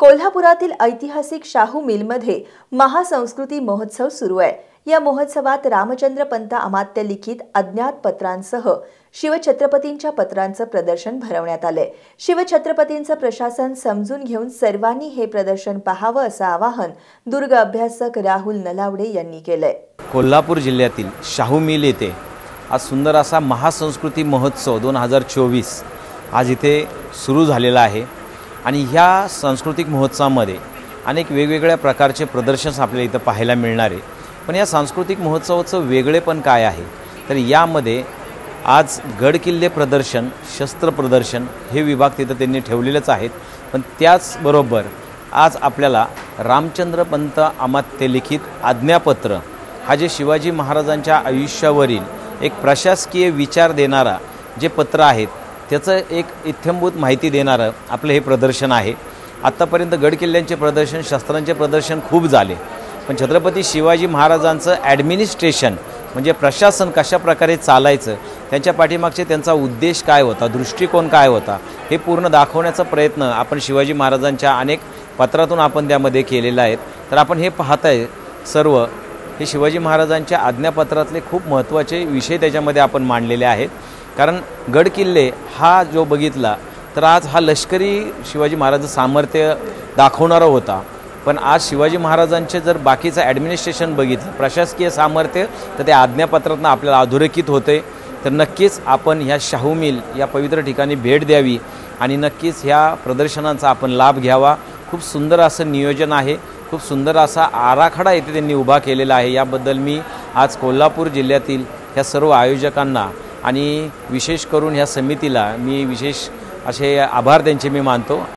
कोल्हापुरातील ऐतिहासिक शाहू मिलमध्ये महासंस्कृती महोत्सव सुरू आहे। या महोत्सवात रामचंद्र पंत अमात्य लिखित अज्ञात पत्रांसह शिवछत्रपतींच्या पत्रांचं प्रदर्शन भरवण्यात आले। शिवछत्रपतींचं प्रशासन समजून घेऊन सर्वांनी हे प्रदर्शन पाहावं असं आवाहन दुर्ग अभ्यासक राहुल नलावडे यांनी केलंय। कोल्हापूर जिल्ह्यातील शाहू मिल येथे आज सुंदर असा महासंस्कृती महोत्सव 2024 आज इथे सुरू झालेला आहे आणि ह्या सांस्कृतिक महोत्सवामध्ये अनेक वेगवेगळ्या प्रकारचे प्रदर्शन आपल्याला इथं पाहायला मिळणार आहे। पण या सांस्कृतिक महोत्सवाचं वेगळेपण काय आहे तर यामध्ये आज गड किल्ले प्रदर्शन, शस्त्र प्रदर्शन हे विभाग तिथं त्यांनी ठेवलेलेच आहेत। पण त्याचबरोबर आज आपल्याला रामचंद्र पंत अमात्य लिखित आज्ञापत्र हा जे शिवाजी महाराजांच्या आयुष्यावरील एक प्रशासकीय विचार देणारा जे पत्र आहेत त्याचं एक इत्थंभूत माहिती देणारं आपलं हे प्रदर्शन आहे। आत्तापर्यंत गड किल्ल्यांचे प्रदर्शन, शस्त्रांचे प्रदर्शन खूप झाले, पण छत्रपती शिवाजी महाराजांचं ॲडमिनिस्ट्रेशन म्हणजे प्रशासन कशा प्रकारे चालायचं, त्यांच्या पाठीमागचे त्यांचा उद्देश काय होता, दृष्टिकोन काय होता हे पूर्ण दाखवण्याचा प्रयत्न आपण शिवाजी महाराजांच्या अनेक पत्रातून आपण त्यामध्ये केलेला आहे। तर आपण हे पाहताय सर्व हे शिवाजी महाराजांच्या आज्ञापत्रातले खूप महत्त्वाचे विषय त्याच्यामध्ये आपण मांडलेले आहेत। कारण गड किल्ले हा जो बघितला तर आज हा लष्करी शिवाजी महाराजांचं सामर्थ्य दाखवणारा होता, पण आज शिवाजी महाराजांचे जर बाकीचं ॲडमिनिस्ट्रेशन बघितलं, प्रशासकीय सामर्थ्य, तर त्या आज्ञापत्रातून आपल्याला अधोरेखित होते। तर नक्कीच आपण ह्या शाहू मिल या पवित्र ठिकाणी भेट द्यावी आणि नक्कीच ह्या प्रदर्शनांचा आपण लाभ घ्यावा। खूप सुंदर असं नियोजन आहे, खूप सुंदर असा आराखडा इथे त्यांनी उभा केलेला आहे। याबद्दल मी आज कोल्हापूर जिल्ह्यातील ह्या सर्व आयोजकांना आणि विशेष करून ह्या समितीला मी विशेष असे आभार त्यांचे मी मानतो।